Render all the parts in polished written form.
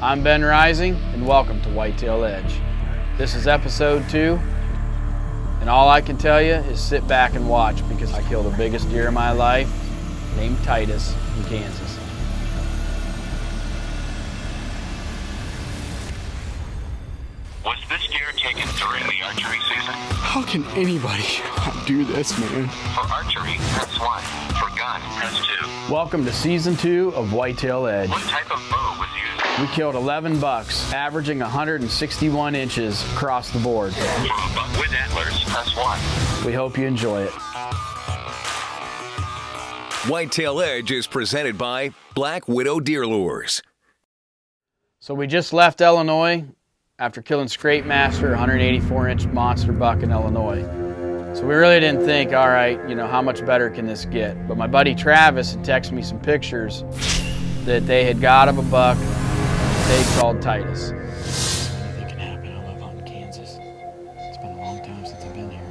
I'm Ben Rising, and welcome to Whitetail Edge. This is episode 2, and all I can tell you is sit back and watch because I killed the biggest deer of my life, named Titus, in Kansas. Was this deer taken during the archery season? How can anybody do this, man? For archery, press 1. For gun, press 2. Welcome to season 2 of Whitetail Edge. What type of bow was used? We killed 11 bucks, averaging 161 inches across the board. For a buck with antlers, press 1. We hope you enjoy it. Whitetail Edge is presented by Black Widow Deer Lures. So we just left Illinois after killing Scrape Master, 184-inch monster buck in Illinois. So we really didn't think, all right, how much better can this get? But my buddy Travis had texted me some pictures that they had got of a buck they called Titus. Anything can happen. I live out in Kansas. It's been a long time since I've been here.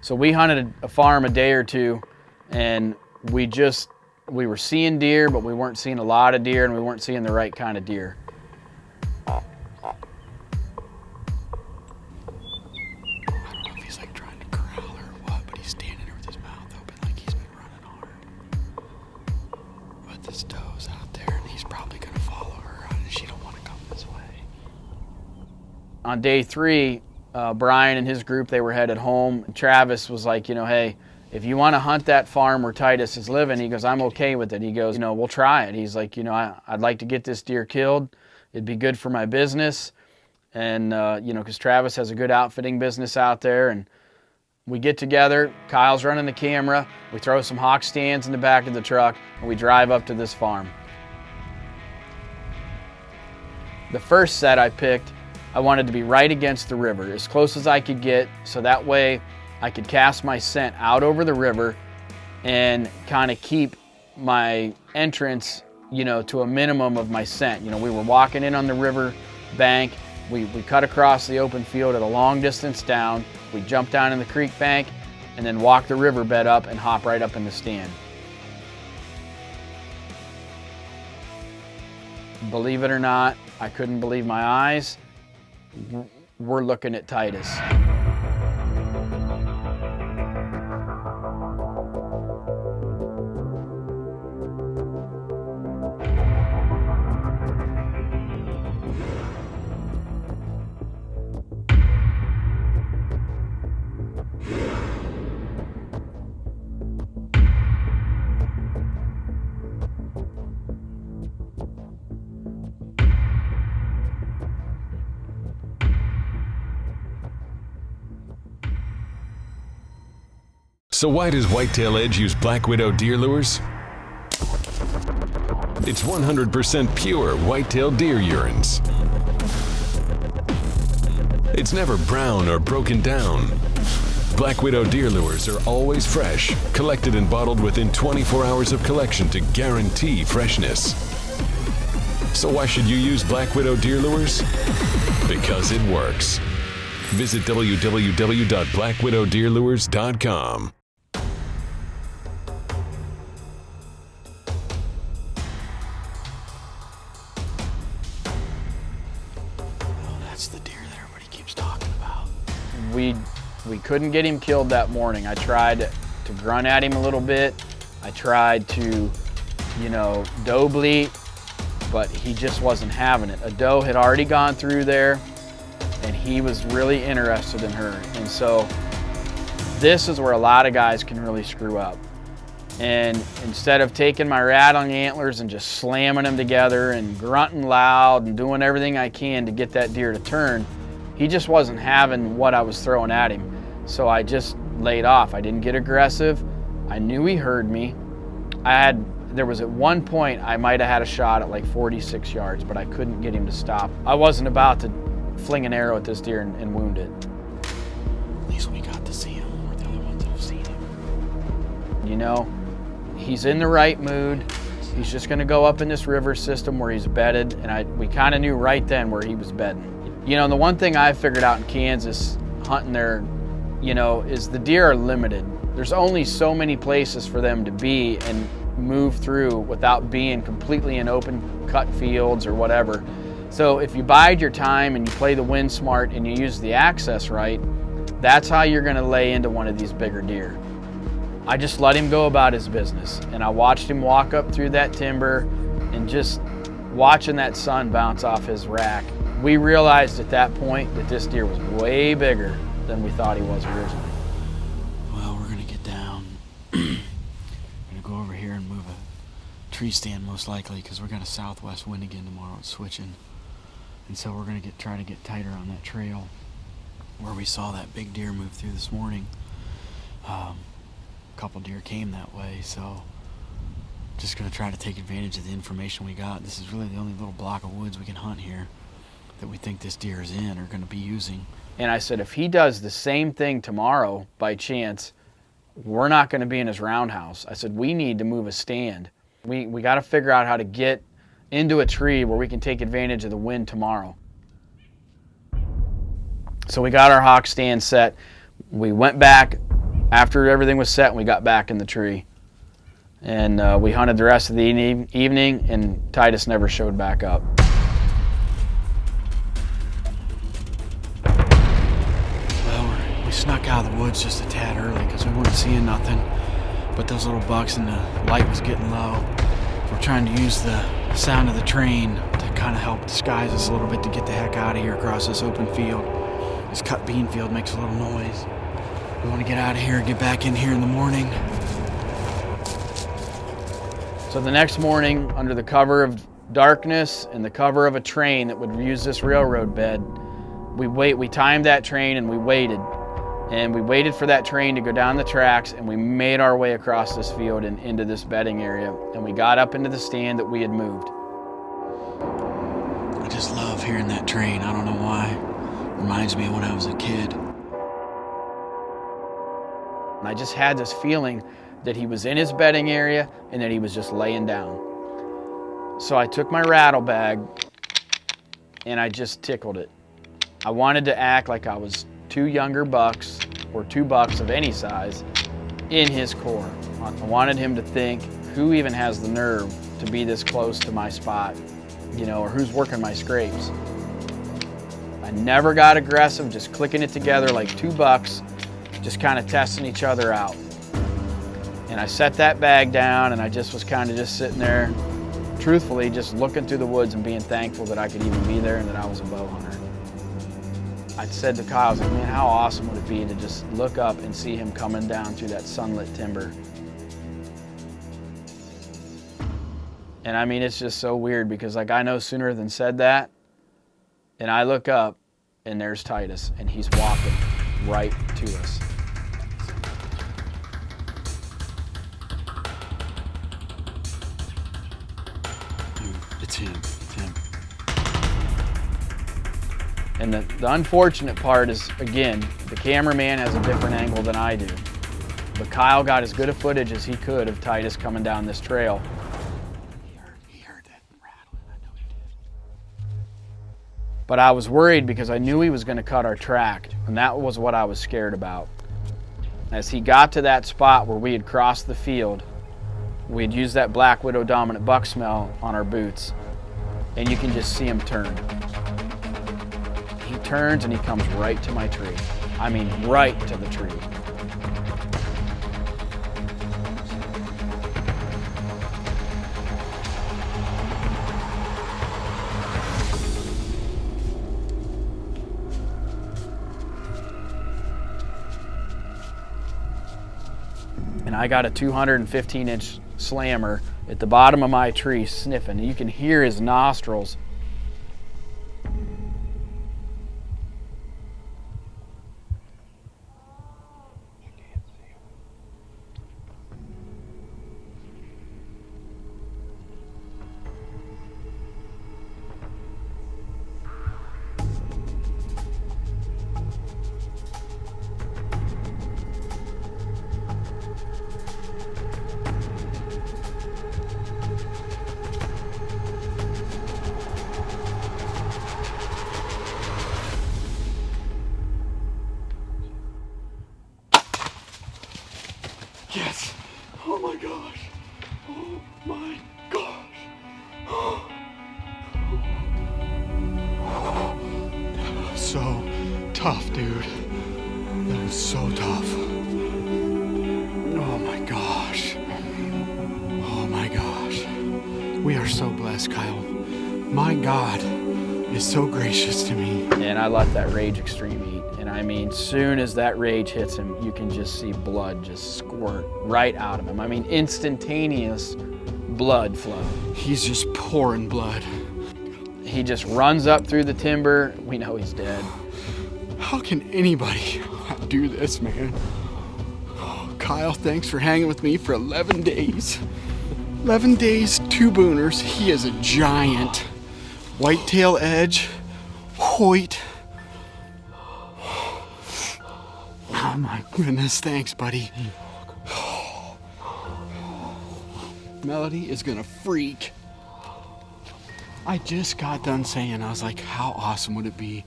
So we hunted a farm a day or two, and we were seeing deer, but we weren't seeing a lot of deer, and we weren't seeing the right kind of deer. I don't know if he's like trying to corral or what, but he's standing there with his mouth open like he's been running hard. But this doe's out there, and he's probably gonna follow her, and she don't want to come this way. On day 3, Brian and his group, they were headed home. Travis was like, hey, if you want to hunt that farm where Titus is living, he goes, I'm okay with it. He goes, we'll try it. He's like, I'd like to get this deer killed. It'd be good for my business. And, because Travis has a good outfitting business out there. And we get together, Kyle's running the camera, we throw some hawk stands in the back of the truck, and we drive up to this farm. The first set I picked, I wanted to be right against the river, as close as I could get, so that way I could cast my scent out over the river and kind of keep my entrance, to a minimum of my scent. We were walking in on the river bank. We cut across the open field at a long distance down. We jumped down in the creek bank and then walk the riverbed up and hop right up in the stand. Believe it or not, I couldn't believe my eyes. We're looking at Titus. So why does Whitetail Edge use Black Widow deer lures? It's 100% pure whitetail deer urines. It's never brown or broken down. Black Widow deer lures are always fresh, collected and bottled within 24 hours of collection to guarantee freshness. So why should you use Black Widow deer lures? Because it works. Visit www.blackwidowdeerlures.com. That's the deer that everybody keeps talking about. We couldn't get him killed that morning. I tried to grunt at him a little bit. I tried to, doe bleat, but he just wasn't having it. A doe had already gone through there, and he was really interested in her. And so this is where a lot of guys can really screw up. And instead of taking my rattling antlers and just slamming them together and grunting loud and doing everything I can to get that deer to turn, he just wasn't having what I was throwing at him. So I just laid off. I didn't get aggressive. I knew he heard me. There was at one point I might have had a shot at like 46 yards, but I couldn't get him to stop. I wasn't about to fling an arrow at this deer and wound it. At least we got to see him. We're the only ones that have seen him. He's in the right mood. He's just gonna go up in this river system where he's bedded, and we kind of knew right then where he was bedding. The one thing I figured out in Kansas hunting there, is the deer are limited. There's only so many places for them to be and move through without being completely in open cut fields or whatever. So if you bide your time and you play the wind smart and you use the access right, that's how you're gonna lay into one of these bigger deer. I just let him go about his business, and I watched him walk up through that timber, and just watching that sun bounce off his rack, we realized at that point that this deer was way bigger than we thought he was originally. Well, we're gonna get down. Gonna go over here and move a tree stand most likely, because we're got a southwest wind again tomorrow. It's switching, and so we're gonna try to get tighter on that trail where we saw that big deer move through this morning. A couple deer came that way, so just gonna try to take advantage of the information we got. This is really the only little block of woods we can hunt here that we think this deer is in or gonna be using. And I said, if he does the same thing tomorrow by chance, we're not gonna be in his roundhouse. I said, we need to move a stand. We gotta figure out how to get into a tree where we can take advantage of the wind tomorrow. So we got our hawk stand set. We went back after everything was set, and we got back in the tree. And we hunted the rest of the evening, and Titus never showed back up. Well, we snuck out of the woods just a tad early because we weren't seeing nothing but those little bucks, and the light was getting low. We're trying to use the sound of the train to kind of help disguise us a little bit to get the heck out of here across this open field. This cut bean field makes a little noise. We want to get out of here and get back in here in the morning. So the next morning, under the cover of darkness and the cover of a train that would use this railroad bed, we timed that train and we waited. And we waited for that train to go down the tracks, and we made our way across this field and into this bedding area. And we got up into the stand that we had moved. I just love hearing that train. I don't know why. Reminds me of when I was a kid. And I just had this feeling that he was in his bedding area and that he was just laying down. So I took my rattle bag and I just tickled it. I wanted to act like I was two younger bucks, or two bucks of any size, in his core. I wanted him to think, who even has the nerve to be this close to my spot, or who's working my scrapes. I never got aggressive, just clicking it together like two bucks, just kind of testing each other out. And I set that bag down, and I just was kind of just sitting there, truthfully, just looking through the woods and being thankful that I could even be there and that I was a bow hunter. I said to Kyle, I was like, man, how awesome would it be to just look up and see him coming down through that sunlit timber. And I mean, it's just so weird because like I no sooner than said that, and I look up and there's Titus, and he's walking right to us. It's him. And the unfortunate part is, again, the cameraman has a different angle than I do. But Kyle got as good a footage as he could of Titus coming down this trail. He heard that rattle, I know he did. But I was worried because I knew he was going to cut our track, and that was what I was scared about. As he got to that spot where we had crossed the field, we had used that Black Widow dominant buck smell on our boots, and you can just see him turn. He turns and he comes right to my tree. I mean, right to the tree. And I got a 215-inch slammer at the bottom of my tree sniffing. You can hear his nostrils. Yes. Oh my gosh. Oh my gosh. That was so tough, dude. That was so tough. Oh my gosh. Oh my gosh. We are so blessed, Kyle. My God is so gracious to me. And I let that Rage Extreme eat. And I mean, soon as that rage hits him, you can just see blood just squirt right out of him. I mean, instantaneous blood flow. He's just pouring blood. He just runs up through the timber. We know he's dead. How can anybody do this, man? Oh, Kyle, thanks for hanging with me for 11 days. 11 days, 2 booners. He is a giant. Whitetail edge, Hoyt. Oh my goodness, thanks, buddy. Melody is gonna freak. I just got done saying, I was like, how awesome would it be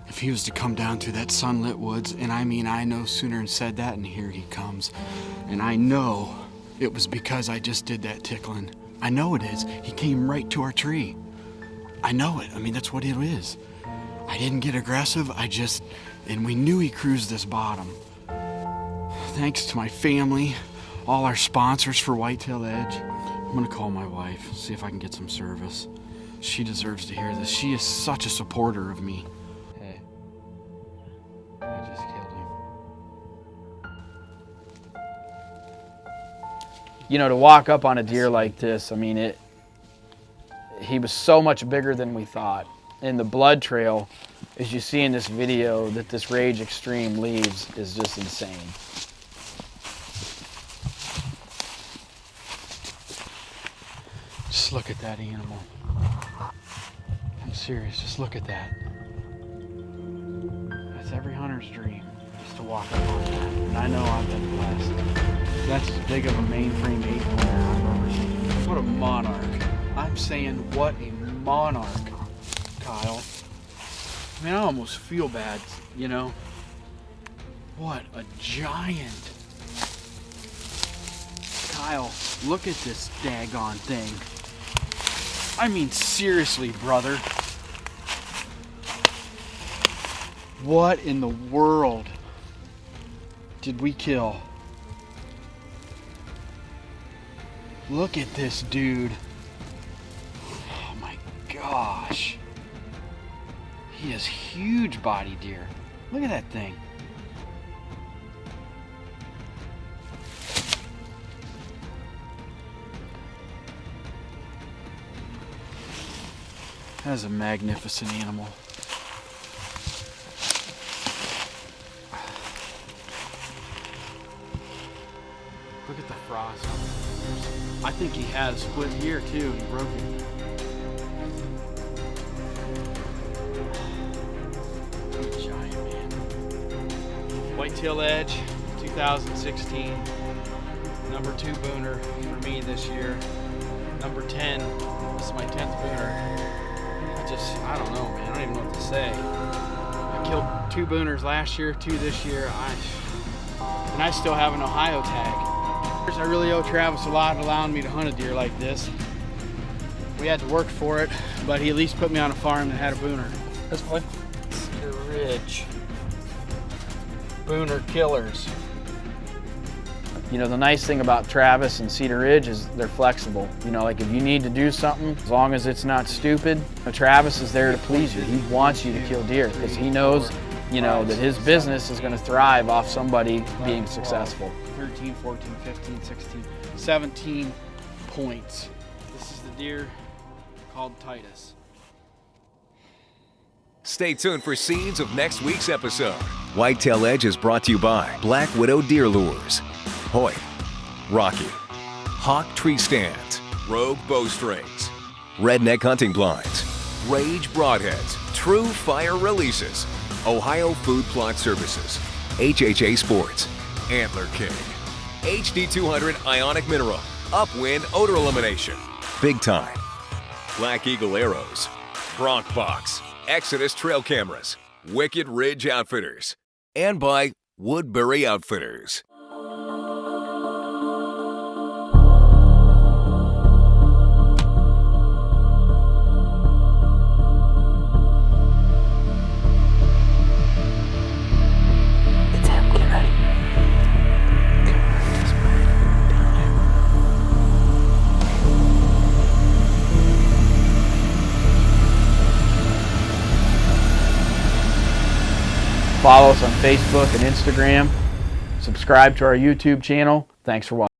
if he was to come down through that sunlit woods? And I mean, I no sooner than said that, and here he comes. And I know it was because I just did that tickling. I know it is. He came right to our tree. I know it. I mean, that's what it is. I didn't get aggressive. And we knew he cruised this bottom. Thanks to my family, all our sponsors for Whitetail Edge. I'm gonna call my wife, see if I can get some service. She deserves to hear this. She is such a supporter of me. Hey, I just killed him. You know, to walk up on a deer like this, I mean, he was so much bigger than we thought. And the blood trail, as you see in this video, that this Rage Extreme leaves is just insane. Just look at that animal. I'm serious, just look at that. That's every hunter's dream, just to walk up on that. And I know I've been blessed. That's as big of a mainframe 8-pointer I've ever seen. What a monarch. I'm saying, what a monarch, Kyle. I mean, I almost feel bad, you know? What a giant. Kyle, look at this daggone thing. I mean, seriously, brother. What in the world did we kill? Look at this dude. Oh my gosh. He is huge body deer. Look at that thing. That is a magnificent animal. Look at the frost. I think he had a split ear too. He broke it. What a giant man. Whitetail Edge 2016. Number 2 booner for me this year. Number 10. This is my 10th booner. I don't know, man. I don't even know what to say. I killed 2 booners last year, 2 this year. And I still have an Ohio tag. I really owe Travis a lot allowing me to hunt a deer like this. We had to work for it, but he at least put me on a farm that had a booner. This one, Cedar Ridge. Booner killers. You know, the nice thing about Travis and Cedar Ridge is they're flexible. You know, like if you need to do something, as long as it's not stupid, Travis is there to please you. He wants you to kill deer because he knows, you know, that his business is going to thrive off somebody being successful. 13, 14, 15, 16, 17 points. This is the deer called Titus. Stay tuned for scenes of next week's episode. Whitetail Edge is brought to you by Black Widow Deer Lures, Hoyt, Rocky, Hawk Tree Stands, Rogue Bowstrings, Redneck Hunting Blinds, Rage Broadheads, True Fire Releases, Ohio Food Plot Services, HHA Sports, Antler King, HD 200 Ionic Mineral, Upwind Odor Elimination, Big Time, Black Eagle Arrows, Bronc Box, Exodus Trail Cameras, Wicked Ridge Outfitters, and by Woodbury Outfitters. Follow us on Facebook and Instagram. Subscribe to our YouTube channel. Thanks for watching.